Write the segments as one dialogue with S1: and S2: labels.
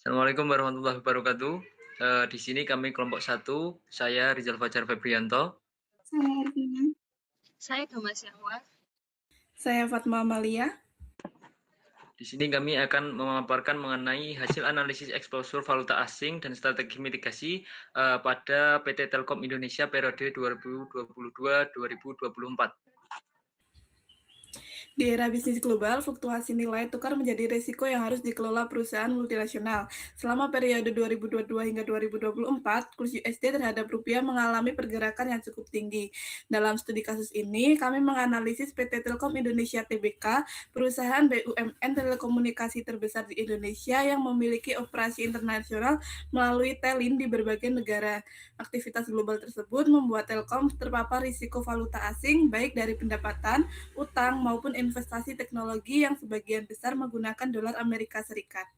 S1: Assalamualaikum warahmatullahi wabarakatuh. Di sini kami kelompok 1, saya Rizal Fajar Febrianto.
S2: Saya Ervina.
S3: Saya Thomas Yahwa.
S2: Saya Fatma Amalia.
S1: Di sini kami akan memaparkan mengenai hasil analisis exposure valuta asing dan strategi mitigasi pada PT Telkom Indonesia periode 2022-2024.
S2: Di era bisnis global, fluktuasi nilai tukar menjadi risiko yang harus dikelola perusahaan multinasional. Selama periode 2022 hingga 2024, kurs USD terhadap rupiah mengalami pergerakan yang cukup tinggi. Dalam studi kasus ini, kami menganalisis PT Telkom Indonesia Tbk, perusahaan BUMN telekomunikasi terbesar di Indonesia yang memiliki operasi internasional melalui Telin di berbagai negara. Aktivitas global tersebut membuat Telkom terpapar risiko valuta asing, baik dari pendapatan, utang, maupun investasi teknologi yang sebagian besar menggunakan dolar Amerika Serikat.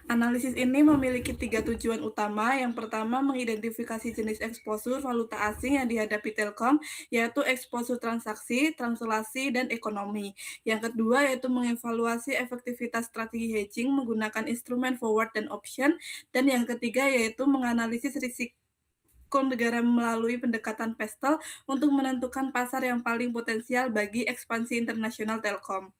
S2: Analisis ini memiliki 3 tujuan utama. Yang pertama, mengidentifikasi jenis exposure valuta asing yang dihadapi Telkom, yaitu exposure transaksi, translasi, dan ekonomi. Yang kedua, yaitu mengevaluasi efektivitas strategi hedging menggunakan instrumen forward dan option. Dan yang ketiga, yaitu menganalisis risiko negara melalui pendekatan PESTEL untuk menentukan pasar yang paling potensial bagi ekspansi internasional Telkom.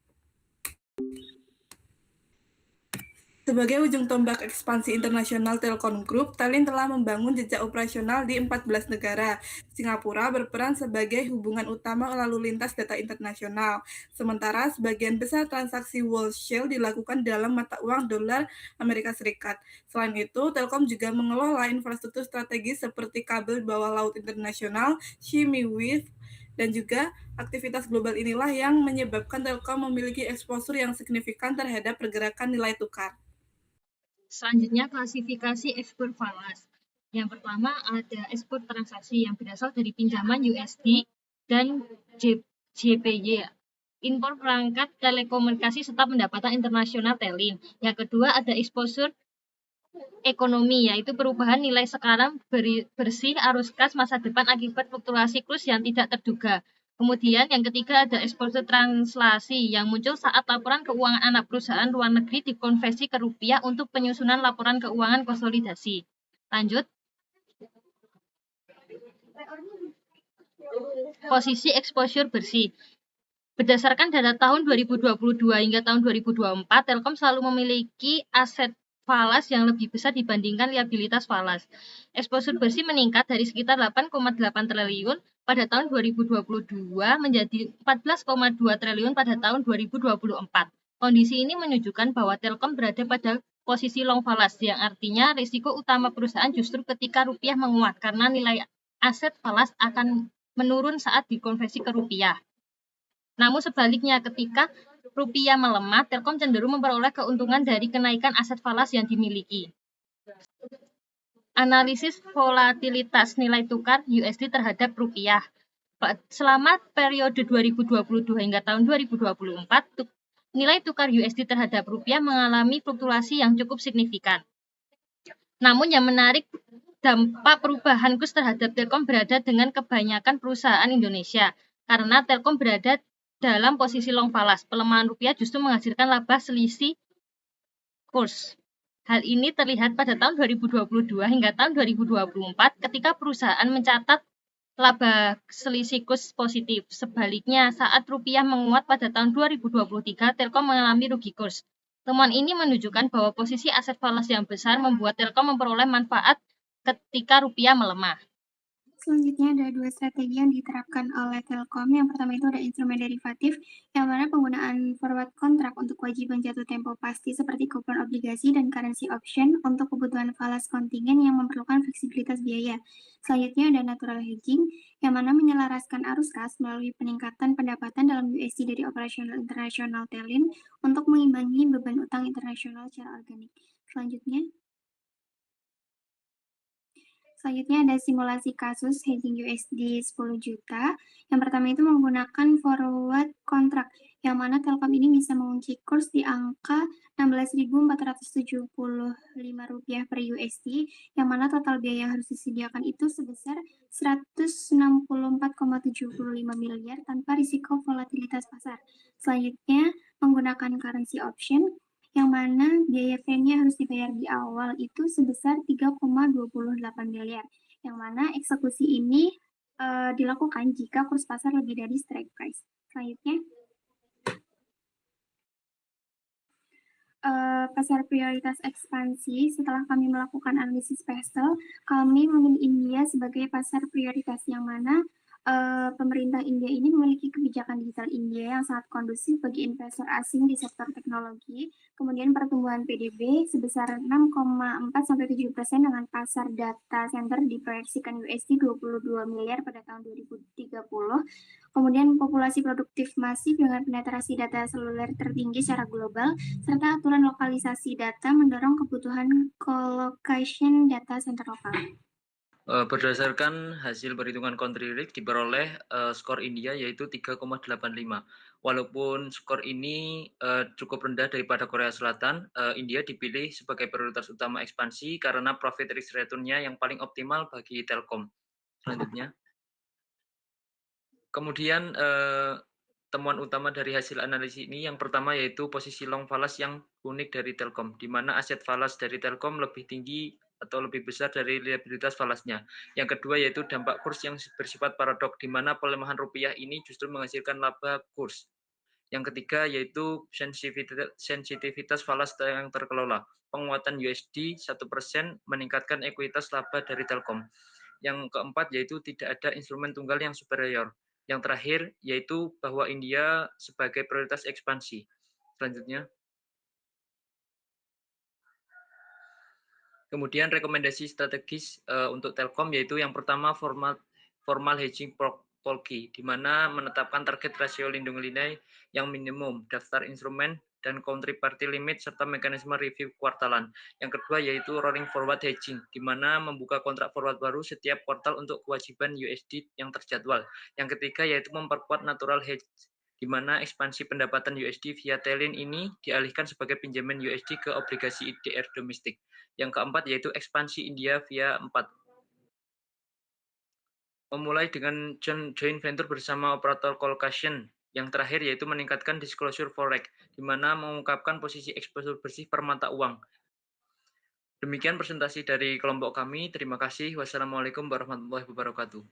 S2: Sebagai ujung tombak ekspansi internasional Telkom Group, Telin telah membangun jejak operasional di 14 negara. Singapura berperan sebagai hubungan utama lalu lintas data internasional, sementara sebagian besar transaksi wholesale dilakukan dalam mata uang dolar Amerika Serikat. Selain itu, Telkom juga mengelola infrastruktur strategis seperti kabel bawah laut internasional, Shimiwith, dan juga aktivitas global inilah yang menyebabkan Telkom memiliki exposure yang signifikan terhadap pergerakan nilai tukar.
S3: Selanjutnya, klasifikasi ekspor falas. Yang pertama ada ekspor transaksi yang berasal dari pinjaman USD dan JPY. Impor perangkat telekomunikasi serta pendapatan internasional Telin. Yang kedua ada exposure ekonomi, yaitu perubahan nilai sekarang bersih arus kas masa depan akibat fluktuasi kurs yang tidak terduga. Kemudian yang ketiga ada exposure translasi yang muncul saat laporan keuangan anak perusahaan luar negeri dikonversi ke rupiah untuk penyusunan laporan keuangan konsolidasi. Lanjut. Posisi exposure bersih. Berdasarkan data tahun 2022 hingga tahun 2024, Telkom selalu memiliki aset falas yang lebih besar dibandingkan liabilitas falas. Exposure bersih meningkat dari sekitar 8,8 triliun pada tahun 2022 menjadi 14,2 triliun pada tahun 2024. Kondisi ini menunjukkan bahwa Telkom berada pada posisi long falas, yang artinya risiko utama perusahaan justru ketika rupiah menguat karena nilai aset falas akan menurun saat dikonversi ke rupiah. Namun sebaliknya, ketika rupiah melemah, Telkom cenderung memperoleh keuntungan dari kenaikan aset falas yang dimiliki. Analisis volatilitas nilai tukar USD terhadap rupiah. Selama periode 2022 hingga tahun 2024, nilai tukar USD terhadap rupiah mengalami fluktuasi yang cukup signifikan. Namun yang menarik, dampak perubahan kurs terhadap Telkom berada dengan kebanyakan perusahaan Indonesia. Karena Telkom berada dalam posisi long falas, pelemahan rupiah justru menghasilkan laba selisih kurs. Hal ini terlihat pada tahun 2022 hingga tahun 2024 ketika perusahaan mencatat laba selisih kurs positif. Sebaliknya, saat rupiah menguat pada tahun 2023, Telkom mengalami rugi kurs. Temuan ini menunjukkan bahwa posisi aset falas yang besar membuat Telkom memperoleh manfaat ketika rupiah melemah.
S2: Selanjutnya ada dua strategi yang diterapkan oleh Telkom. Yang pertama itu ada instrumen derivatif, yang mana penggunaan forward contract untuk kewajiban jatuh tempo pasti seperti kupon obligasi dan currency option untuk kebutuhan falas kontingen yang memerlukan fleksibilitas biaya. Selanjutnya ada natural hedging, yang mana menyelaraskan arus kas melalui peningkatan pendapatan dalam USD dari operasional internasional Telin untuk mengimbangi beban utang internasional secara organik. Selanjutnya ada simulasi kasus hedging USD 10 juta. Yang pertama itu menggunakan forward contract,
S4: yang mana Telkom ini bisa mengunci kurs di angka Rp16.475 per USD, yang mana total biaya yang harus disediakan itu sebesar 164,75 miliar tanpa risiko volatilitas pasar. Selanjutnya, menggunakan currency option, yang mana biaya fee-nya harus dibayar di awal itu sebesar 3,28 miliar, yang mana eksekusi ini dilakukan jika kurs pasar lebih dari strike price. Selanjutnya, pasar prioritas ekspansi. Setelah kami melakukan analisis PESEL, kami memilih India sebagai pasar prioritas, yang mana pemerintah India ini memiliki kebijakan digital India yang sangat kondusif bagi investor asing di sektor teknologi. Kemudian pertumbuhan PDB sebesar 6,4-7% dengan pasar data center diproyeksikan USD 22 miliar pada tahun 2030. Kemudian populasi produktif masif dengan penetrasi data seluler tertinggi secara global, serta aturan lokalisasi data mendorong kebutuhan colocation data center lokal.
S1: Berdasarkan hasil perhitungan country risk diperoleh skor India yaitu 3,85. Walaupun skor ini cukup rendah daripada Korea Selatan, India dipilih sebagai prioritas utama ekspansi karena profit risk return-nya yang paling optimal bagi Telkom. Selanjutnya. Kemudian temuan utama dari hasil analisis ini yang pertama yaitu posisi long falas yang unik dari Telkom, di mana aset falas dari Telkom lebih tinggi atau lebih besar dari liabilitas falasnya. Yang kedua yaitu dampak kurs yang bersifat paradok, di mana pelemahan rupiah ini justru menghasilkan laba kurs. Yang ketiga yaitu sensitivitas falas yang terkelola. Penguatan USD 1% meningkatkan ekuitas laba dari Telkom. Yang keempat yaitu tidak ada instrumen tunggal yang superior. Yang terakhir yaitu bahwa India sebagai prioritas ekspansi. Selanjutnya. Kemudian rekomendasi strategis untuk Telkom yaitu yang pertama formal hedging policy, di mana menetapkan target rasio lindung nilai yang minimum, daftar instrumen dan counterparty limit serta mekanisme review kuartalan. Yang kedua yaitu rolling forward hedging, di mana membuka kontrak forward baru setiap kuartal untuk kewajiban USD yang terjadwal. Yang ketiga yaitu memperkuat natural hedge, di mana ekspansi pendapatan USD via tail-in ini dialihkan sebagai pinjaman USD ke obligasi IDR domestik. Yang keempat yaitu ekspansi India via 4. Memulai dengan joint venture bersama operator colocation. Yang terakhir yaitu meningkatkan disclosure forex, di mana mengungkapkan posisi eksposur bersih per mata uang. Demikian presentasi dari kelompok kami. Terima kasih. Wassalamualaikum warahmatullahi wabarakatuh.